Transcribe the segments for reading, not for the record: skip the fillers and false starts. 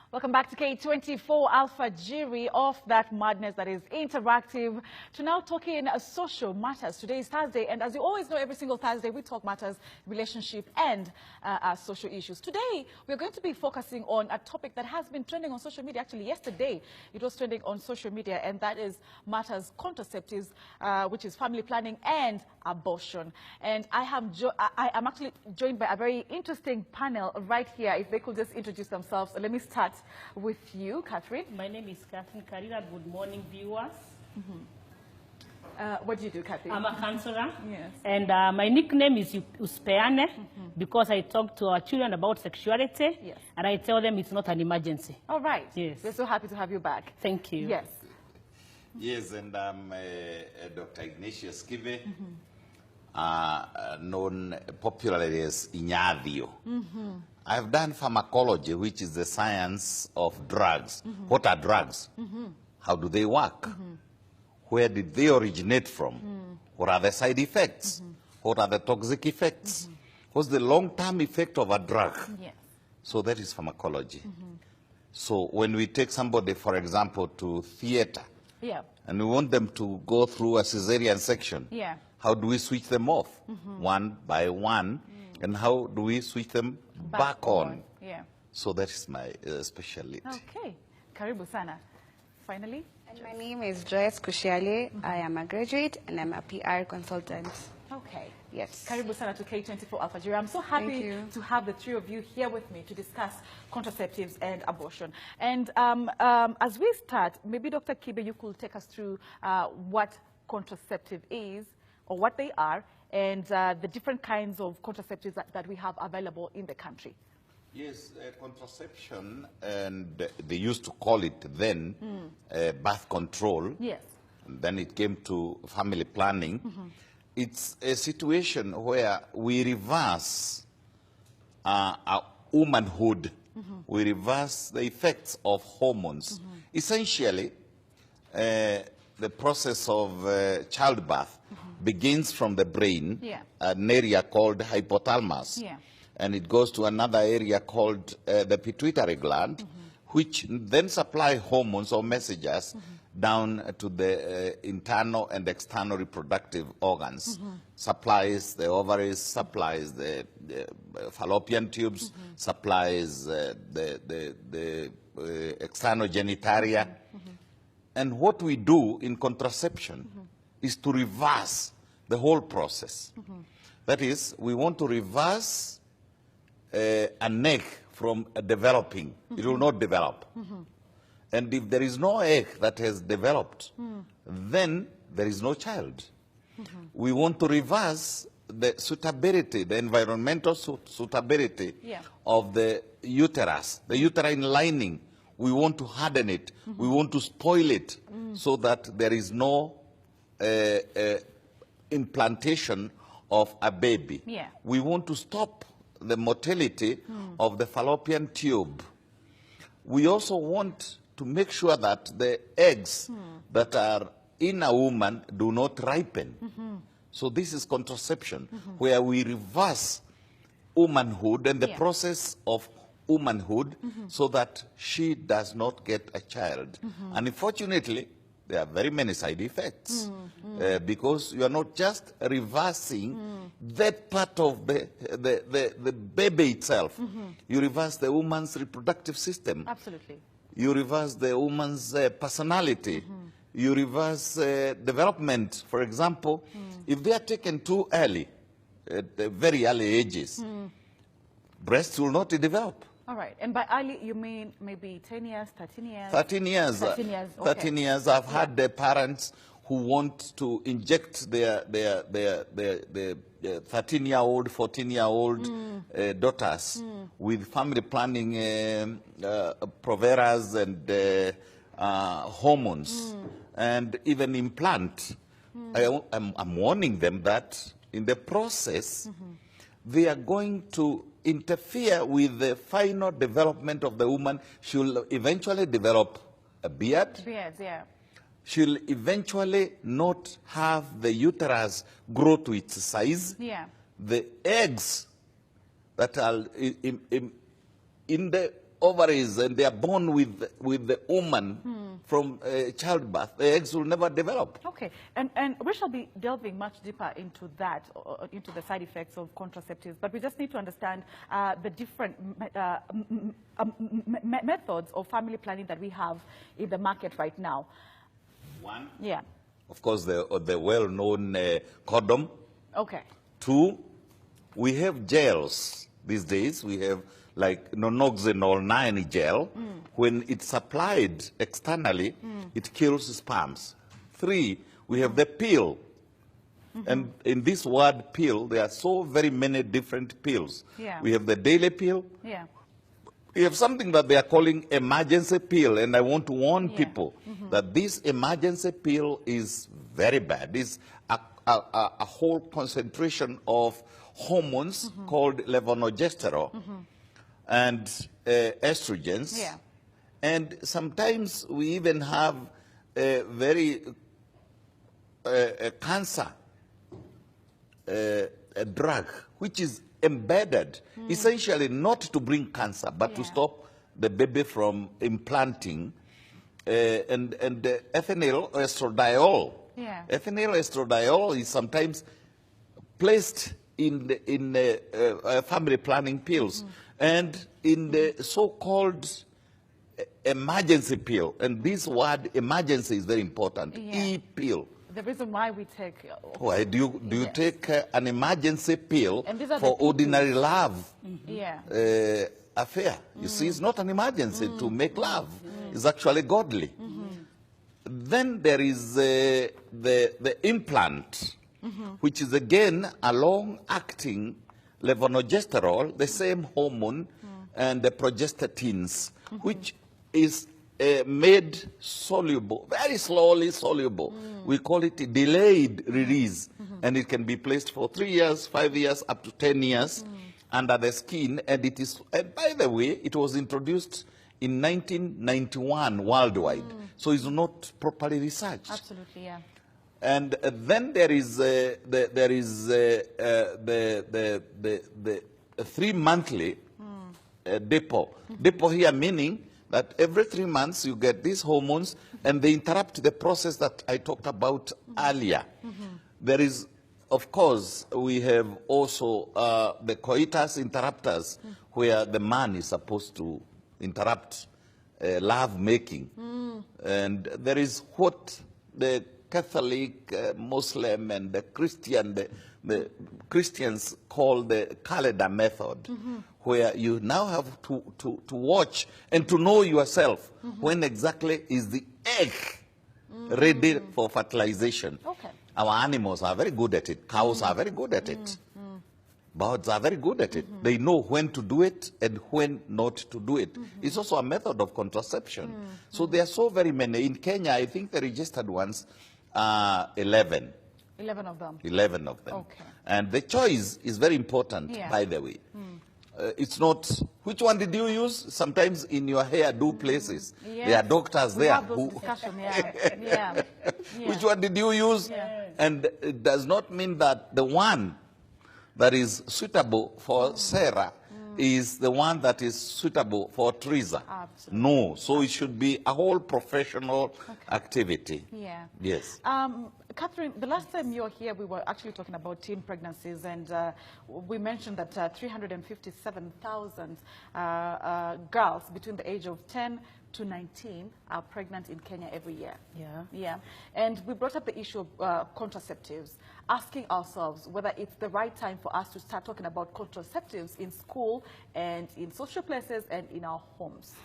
Welcome back to K24 Alpha Jury of that madness that is interactive. To now talking social matters. Today is Thursday, and as you always know, every single Thursday we talk matters, relationship, and social issues. Today we're going to be focusing on a topic that has been trending on social media. Actually, yesterday it was trending on social media, and that is matters contraceptives, which is family planning and abortion. And I am actually joined by a very interesting panel right here. If they could just introduce themselves. Let me start with you, Catherine. My name is Catherine Karira. Good morning, viewers. What do you do, Catherine? I'm a counselor. Yes. And my nickname is Uspeane because I talk to our children about sexuality. Yes. And I tell them it's not an emergency. All right. Yes. We're so happy to have you back. Thank you. Yes. Yes, and I'm Dr. Ignatius Kive, known popularly as Iñadio. I've done pharmacology, which is the science of drugs. What are drugs? How do they work? Where did they originate from? What are the side effects? What are the toxic effects? What's the long-term effect of a drug? Yes. So that is pharmacology. So when we take somebody, for example, to theater, Yeah. and we want them to go through a cesarean section, Yeah. how do we switch them off one by one? And how do we switch them back on? Yeah. So that is my specialty. Okay. Karibu sana. Finally. And my name is Joyce Kushiale. I am a graduate and I'm a PR consultant. Okay. Yes. Karibu sana to K24 Alpha Jury. I'm so happy to have the three of you here with me to discuss contraceptives and abortion. And as we start, maybe Dr. Kibe, you could take us through what contraceptive is, or what they are, and the different kinds of contraceptives that we have available in the country. Yes, contraception, and they used to call it then birth control. Yes. And then it came to family planning. It's a situation where we reverse our womanhood. We reverse the effects of hormones. Essentially, the process of childbirth begins from the brain, an area called hypothalamus, and it goes to another area called the pituitary gland, which then supply hormones or messages down to the internal and external reproductive organs, supplies the ovaries, supplies the fallopian tubes, supplies the external genitalia. And what we do in contraception is to reverse the whole process. That is, we want to reverse an egg from developing. It will not develop. And if there is no egg that has developed, then there is no child. We want to reverse the suitability, the environmental suitability of the uterus, the uterine lining. We want to harden it. We want to spoil it so that there is no implantation of a baby. We want to stop the motility of the fallopian tube. We also want to make sure that the eggs that are in a woman do not ripen. So this is contraception, where we reverse womanhood and the process of womanhood so that she does not get a child. And unfortunately, there are very many side effects because you are not just reversing that part of the baby itself. You reverse the woman's reproductive system. Absolutely. You reverse the woman's personality. You reverse development. For example, if they are taken too early, at very early ages, breasts will not develop. All right. And by early, you mean maybe 10 years, 13 years? 13 years. 13 years. Okay. 13 years. I've had the parents who want to inject their 13-year-old, 14-year-old daughters with family planning proveras and hormones and even implant. I'm warning them that in the process, they are going to interfere with the final development of the woman. She'll eventually develop a beard. Beards, yeah. She'll eventually not have the uterus grow to its size. Yeah. The eggs that are in the ovaries and they are born with the woman from childbirth, the eggs will never develop. Okay, and we shall be delving much deeper into that, into the side effects of contraceptives, but we just need to understand the different methods of family planning that we have in the market right now. One, yeah, of course, the well-known condom. Okay. Two, we have gels these days. We have like nonoxynol 9 gel. When it's applied externally, it kills sperms. Three, we have the pill. And in this word pill, there are so very many different pills. Yeah. We have the daily pill. Yeah. We have something that they are calling emergency pill, and I want to warn people that this emergency pill is very bad. It's a whole concentration of hormones called levonorgestrel and estrogens. Yeah. And sometimes we even have a very cancer a drug, which is embedded, essentially not to bring cancer, but to stop the baby from implanting, and ethinyl estradiol. Yeah. Ethinyl estradiol is sometimes placed in family planning pills and in the so-called emergency pill. And this word emergency is very important. E-pill. The reason why we take... Why do you take an emergency pill for ordinary love affair? You see, it's not an emergency to make love. It's actually godly. Then there is the implant, which is again a long-acting levonorgestrel, the same hormone, and the progestins, which is made soluble, very slowly soluble. We call it a delayed release, and it can be placed for 3 years, 5 years, up to 10 years under the skin. And it is, and by the way, it was introduced in 1991 worldwide, so it's not properly researched. Absolutely, yeah. And then there is the 3-monthly depot. Depot here meaning that every 3 months you get these hormones and they interrupt the process that I talked about earlier. There is, of course, we have also the coitus interrupters, where the man is supposed to interrupt love making. And there is what the Catholic, Muslim, and the Christian, the Christians call the calendar method, where you now have to watch and to know yourself when exactly is the egg ready for fertilization. Okay. Our animals are very good at it. Cows are very good at it. Birds are very good at it. They know when to do it and when not to do it. It's also a method of contraception. So there are so very many. In Kenya, I think the registered ones are 11. 11 of them. 11 of them. Okay. And the choice is very important, by the way. It's not, which one did you use? Sometimes in your hairdo places, there are doctors there who... Which one did you use? And it does not mean that the one that is suitable for Sarah is the one that is suitable for Teresa. Absolutely. No, so it should be a whole professional activity. Yeah. Yes. Catherine, the last time you were here, we were actually talking about teen pregnancies, and we mentioned that 357,000 girls between the age of 10 to 19 are pregnant in Kenya every year. Yeah. And we brought up the issue of contraceptives, asking ourselves whether it's the right time for us to start talking about contraceptives in school and in social places and in our homes.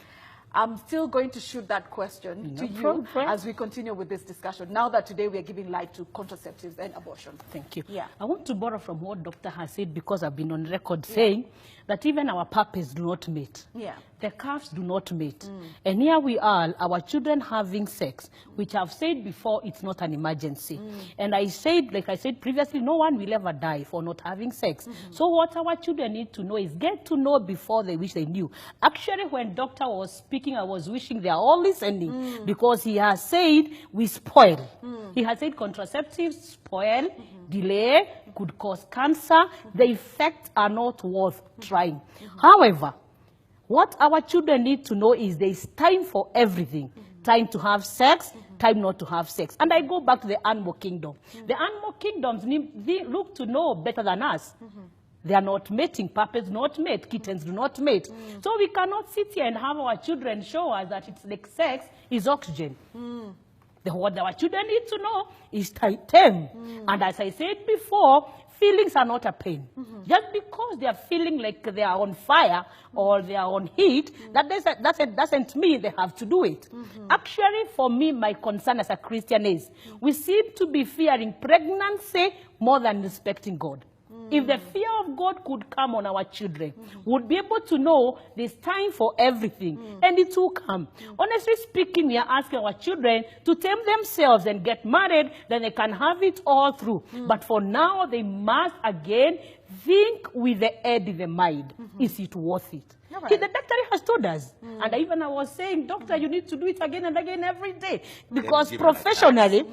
I'm still going to shoot that question to you as we continue with this discussion, now that today we are giving light to contraceptives and abortion. Thank you. Yeah. I want to borrow from what Doctor has said, because I've been on record saying that even our puppies do not mate. Yeah. The calves do not mate. And here we are, our children having sex, which I've said before, it's not an emergency. And I said, like I said previously, no one will ever die for not having sex. So what our children need to know is get to know before they wish they knew. Actually, when Doctor was speaking, I was wishing they are all listening, because he has said we spoil. He has said contraceptives spoil, delay, could cause cancer. The effects are not worth trying. However, What our children need to know is there is time for everything. Time to have sex, time not to have sex. And I go back to the animal kingdom. The animal kingdoms they look to know better than us. They are not mating. Puppies do not mate. Kittens do not mate. So we cannot sit here and have our children show us that it's like sex is oxygen. What our children need to know is time. And as I said before, feelings are not a pain. Just because they are feeling like they are on fire or they are on heat, that doesn't mean they have to do it. Actually, for me, my concern as a Christian is we seem to be fearing pregnancy more than respecting God. If the fear of God could come on our children, would be able to know there's time for everything, and it will come. Honestly speaking, we are asking our children to tame themselves and get married, then they can have it all through. But for now, they must again think with the head in the mind. Is it worth it? Right. The doctor has told us. And even I was saying, doctor, you need to do it again and again every day. Because professionally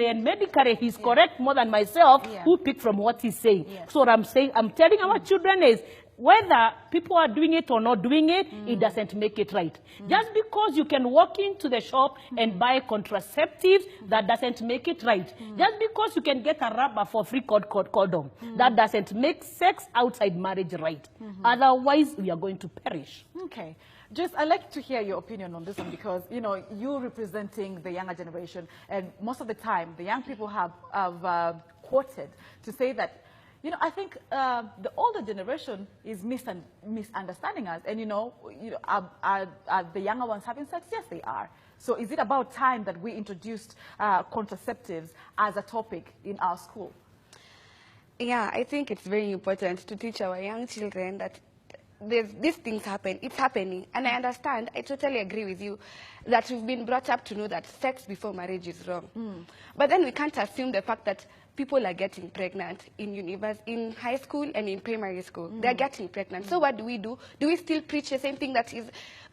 and medically, he's correct more than myself, who pick from what he's saying. So what I'm saying, I'm telling our children is, whether people are doing it or not doing it, it doesn't make it right. Just because you can walk into the shop and buy contraceptives, that doesn't make it right. Just because you can get a rubber for free condom, that doesn't make sex outside marriage right. Otherwise, we are going to perish. Okay. Just, I'd like to hear your opinion on this one because, you know, you're representing the younger generation, and most of the time, the young people have quoted to say that, you know, I think the older generation is misunderstanding us. And, are the younger ones having sex? Yes, they are. So is it about time that we introduced contraceptives as a topic in our school? Yeah, I think it's very important to teach our young children that these things happen. It's happening. And I understand, I totally agree with you, that we've been brought up to know that sex before marriage is wrong. But then we can't assume the fact that people are getting pregnant in high school and in primary school. They're getting pregnant. So what do? Do we still preach the same thing that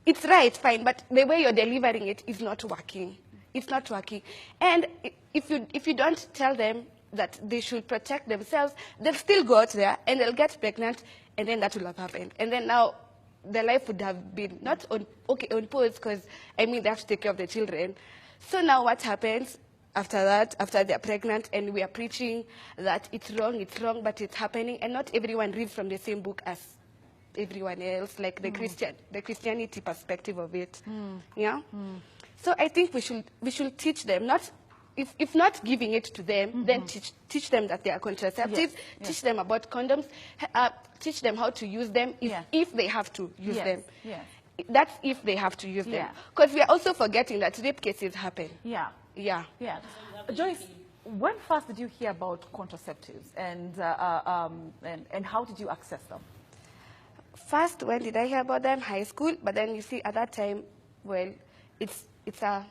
it's right, fine, but the way you're delivering it is not working. It's not working. And if you don't tell them that they should protect themselves, they'll still go out there and they'll get pregnant, and then that will have happened. And then now their life would have been not on pause, because, I mean, they have to take care of the children. So now what happens? After that, after they're pregnant, and we are preaching that it's wrong, but it's happening, and not everyone reads from the same book as everyone else, like the Christianity perspective of it. Yeah. So I think we should teach them, not if not giving it to them, then teach them that they are contraceptives, teach them about condoms, teach them how to use them if they have to use them. That's if they have to use them, because we are also forgetting that rape cases happen. Yeah. Joyce, when first did you hear about contraceptives, and how did you access them? First, when did I hear about them? High school. But then you see, at that time, well, it's a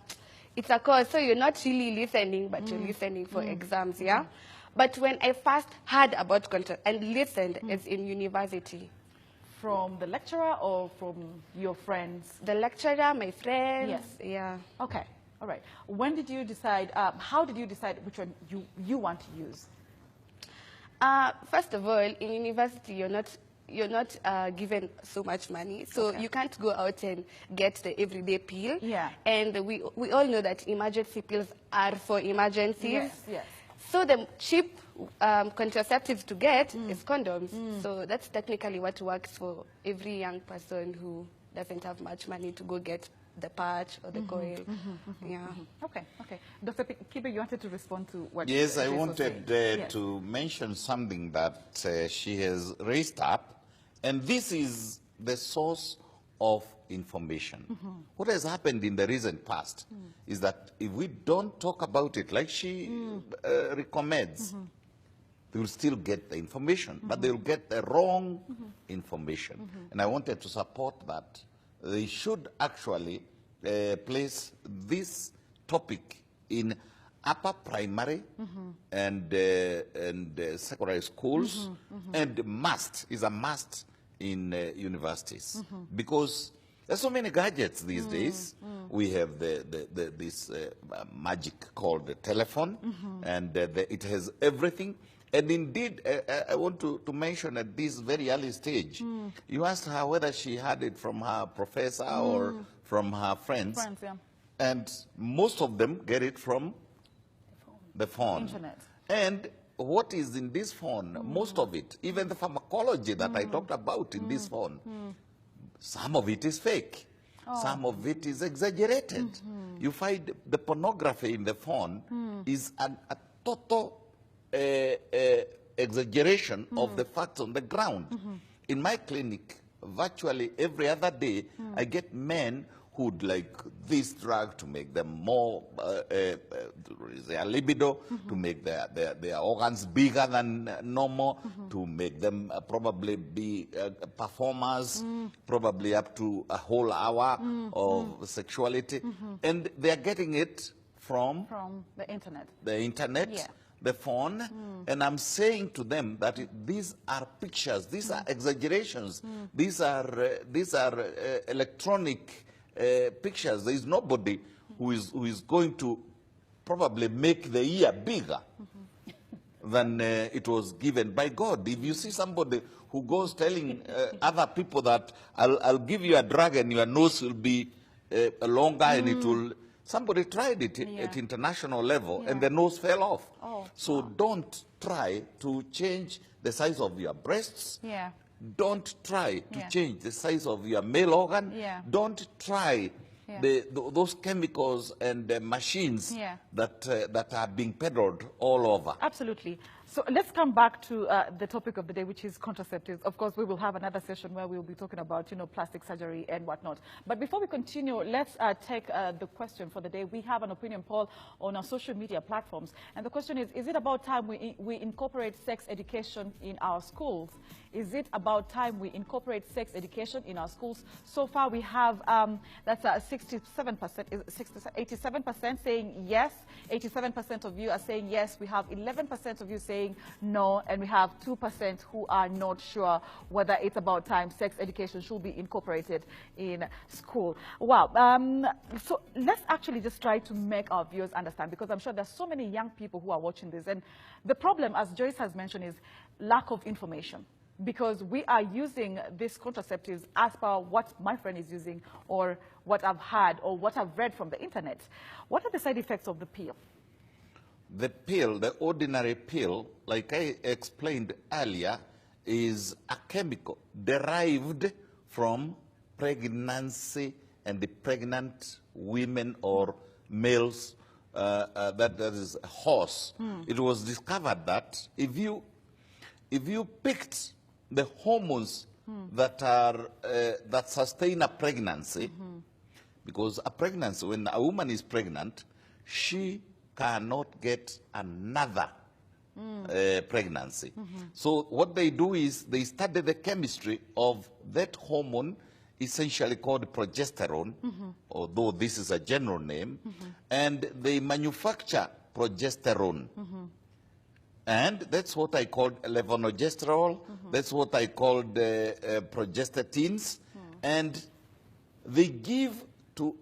course, so you're not really listening, but you're listening for exams, yeah. But when I first heard about contraceptives and listened, it's in university. From the lecturer or from your friends? The lecturer, my friends. Yes. Yeah. Okay. All right. When did you decide, how did you decide which one you want to use? First of all, in university, you're not given so much money, so you can't go out and get the everyday pill. Yeah. And we all know that emergency pills are for emergencies. Yes. So the cheap contraceptives to get is condoms. So that's technically what works for every young person who doesn't have much money to go get the patch or the coil. Yeah. Okay. Dr. Kibe, you wanted to respond to what? Yes, I wanted to mention something that she has raised up, and this is the source of information. What has happened in the recent past is that if we don't talk about it, like she recommends, they will still get the information, but they will get the wrong information. And I wanted to support that. They should actually place this topic in upper primary and secondary schools, and is a must in universities, because there's so many gadgets these days. We have this magic called the telephone, and it has everything. And indeed, I want to mention at this very early stage, you asked her whether she had it from her professor or from her friends. Friends, yeah. And most of them get it from the phone. Internet. And what is in this phone, most of it, even the pharmacology that I talked about in this phone, some of it is fake. Some of it is exaggerated. You find the pornography in the phone is a total exaggeration of the facts on the ground. In my clinic, virtually every other day, I get men who'd like this drug to make them more, their libido, to make their organs bigger than normal, to make them probably be performers, probably up to a whole hour of sexuality. And they're getting it from the internet. The internet, Yeah. the phone, and I'm saying to them that these are pictures, these are exaggerations, these are electronic pictures. There is nobody who is going to probably make the ear bigger than it was given by God. If you see somebody who goes telling other people that I'll give you a drug and your nose will be longer and it will. Somebody tried it at international level and the nose fell off. So don't try to change the size of your breasts. Don't try to change the size of your male organ. Don't try those chemicals and machines that are being peddled all over. Absolutely. So let's come back to the topic of the day, which is contraceptives. Of course, we will have another session where we'll be talking about, plastic surgery and whatnot. But before we continue, let's take the question for the day. We have an opinion poll on our social media platforms. And the question is it about time we incorporate sex education in our schools? Is it about time we incorporate sex education in our schools? So far, we have, that's 67%, 87% saying yes. 87% of you are saying yes. We have 11% of you saying no, and we have 2% who are not sure whether it's about time sex education should be incorporated in school. Wow. So let's actually just try to make our viewers understand, because I'm sure there's so many young people who are watching this. And the problem, as Joyce has mentioned, is lack of information. Because we are using these contraceptives as per what my friend is using, or what I've had, or what I've read from the internet. What are the side effects of the pill? The pill, the ordinary pill, like I explained earlier, is a chemical derived from pregnancy and the pregnant women or males, that is a horse. It was discovered that if you picked the hormones that sustain a pregnancy, because a pregnancy, when a woman is pregnant, she cannot get another pregnancy. So what they do is they study the chemistry of that hormone, essentially called progesterone, although this is a general name, and they manufacture progesterone. And that's what I called levonorgestrel. That's what I called progestatins. And they give to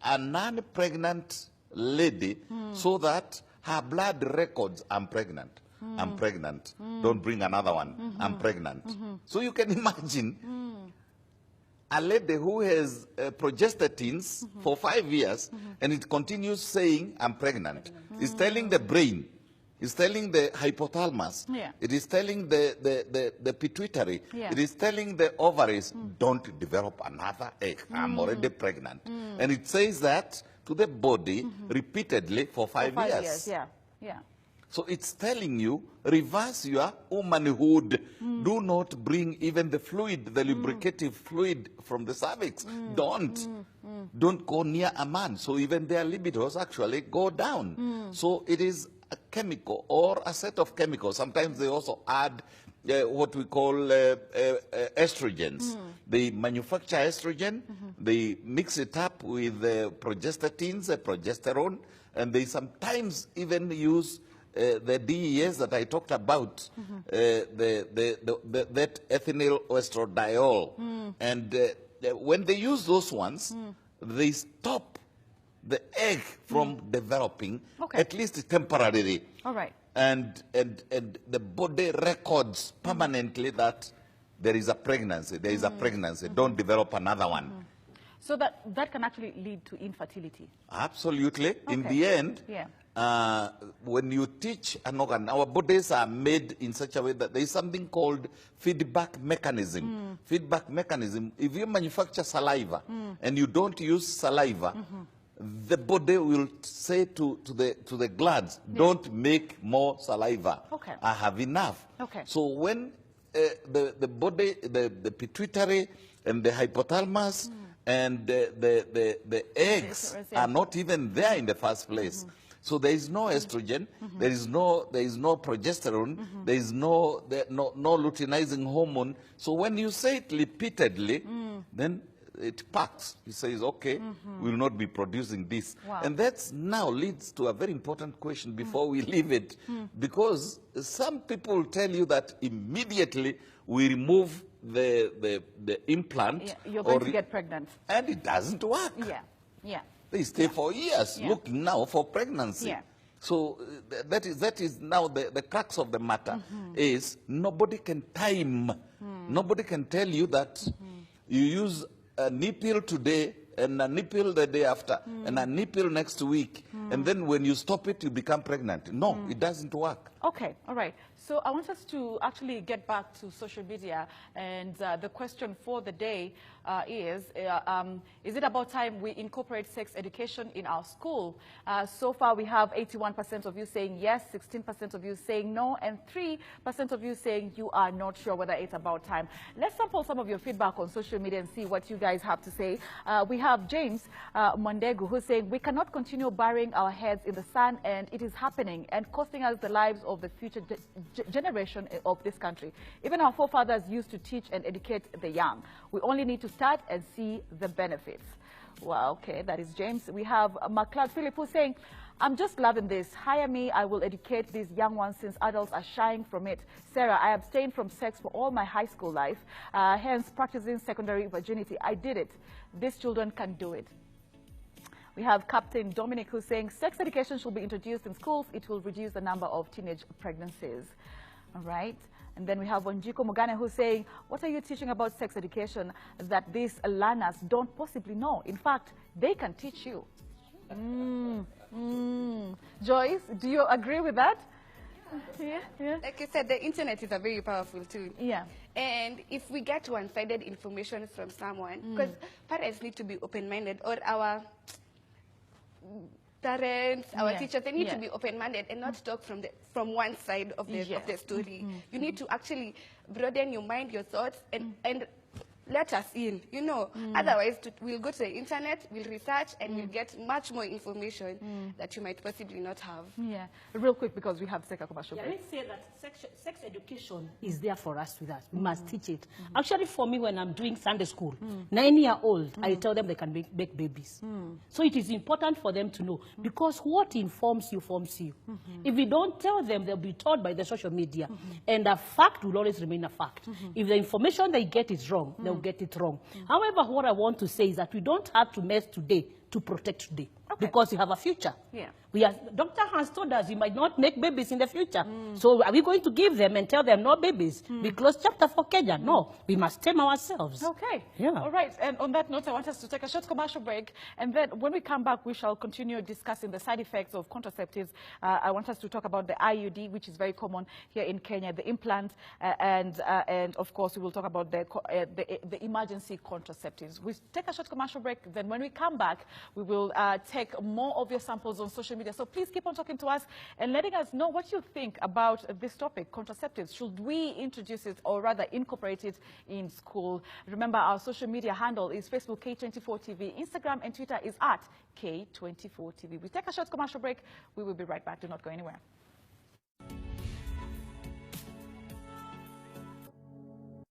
a non-pregnant lady so that her blood records, I'm pregnant. I'm pregnant. Don't bring another one. I'm pregnant. So you can imagine a lady who has progestatins for 5 years and it continues saying, I'm pregnant. It's telling the brain. It's telling the hypothalamus. It is telling the pituitary. It is telling the ovaries, don't develop another egg. I'm already pregnant. And it says that to the body repeatedly for 5 years. So it's telling you, reverse your womanhood. Do not bring even the fluid, the lubricative fluid from the cervix. Don't go near a man. So even their libidos actually go down. So it is a chemical or a set of chemicals. Sometimes they also add what we call estrogens. They manufacture estrogen, they mix it up with progestatins, progesterone, and they sometimes even use the DEAs that I talked about, that ethinyl estradiol. And when they use those ones, they stop the egg from developing, at least temporarily. All right. and the body records permanently that there is a pregnancy, don't develop another one. So that can actually lead to infertility. Absolutely. Okay. In the end, yeah. when you teach an organ, our bodies are made in such a way that there is something called feedback mechanism. Feedback mechanism, if you manufacture saliva and you don't use saliva, the body will say to the glands, don't make more saliva. Okay. I have enough. Okay. So when the body, the pituitary and the hypothalamus and the eggs are not even there in the first place. So there is no estrogen, there is no progesterone, there is no luteinizing hormone. So when you say it repeatedly, then it packs. He says, okay, we will not be producing this. Wow. And that now leads to a very important question before we leave it. Because some people tell you that immediately we remove the implant. Yeah, you're going to get pregnant. And it doesn't work. Yeah, yeah. They stay for years looking now for pregnancy. Yeah. So that is now the crux of the matter is nobody can time. Nobody can tell you that you use a nipple today and a nipple the day after and a nipple next week. And then when you stop it, you become pregnant. No, it doesn't work. Okay, all right. So I want us to actually get back to social media, and the question for the day is it about time we incorporate sex education in our school? So far we have 81% of you saying yes, 16% of you saying no, and 3% of you saying you are not sure whether it's about time. Let's sample some of your feedback on social media and see what you guys have to say. We have James Mondegu, who's saying we cannot continue burying our heads in the sand, and it is happening and costing us the lives of the future generation of this country. Even our forefathers used to teach and educate the young. We only need to start and see the benefits. Well, okay, that is James. We have McLeod Philip, who's saying, I'm just loving this. Hire me, I will educate these young ones since adults are shying from it. Sarah, I abstained from sex for all my high school life, hence practicing secondary virginity. I did it. These children can do it. We have Captain Dominic, who's saying sex education should be introduced in schools. It will reduce the number of teenage pregnancies. All right. And then we have Wanjiko Mogane, who's saying, what are you teaching about sex education that these learners don't possibly know? In fact, they can teach you. Joyce, do you agree with that? Yeah, yeah. Like you said, the internet is a very powerful tool. Yeah. And if we get one-sided information from someone, because parents need to be open-minded, or our parents, our teachers, they need to be open-minded and not talk from one side of the story. You need to actually broaden your mind, your thoughts, and let us in, you know. Otherwise, we'll go to the internet, we'll research, and we'll get much more information that you might possibly not have. Yeah. Real quick, because we have to take a commercial break. Let's say that sex education is there for us with us. We must teach it. Actually, for me, when I'm doing Sunday school, 9-year-old, I tell them they can make babies. So it is important for them to know, because what informs you forms you. If we don't tell them, they'll be taught by the social media. And a fact will always remain a fact. If the information they get is wrong, they'll get it wrong. However, what I want to say is that we don't have to mess today to protect today, because you have a future. Yeah. Doctor has told us you might not make babies in the future. So are we going to give them and tell them no babies? We close chapter for Kenya. No, we must tame ourselves. Okay. Yeah. All right. And on that note, I want us to take a short commercial break. And then when we come back, we shall continue discussing the side effects of contraceptives. I want us to talk about the IUD, which is very common here in Kenya, the implant, and of course, we will talk about the emergency contraceptives. We take a short commercial break. Then when we come back, we will take more of your samples on social media. So please keep on talking to us and letting us know what you think about this topic, contraceptives. Should we introduce it or rather incorporate it in school? Remember, our social media handle is Facebook K24 TV. Instagram and Twitter is at K24 TV. We take a short commercial break. We will be right back. Do not go anywhere.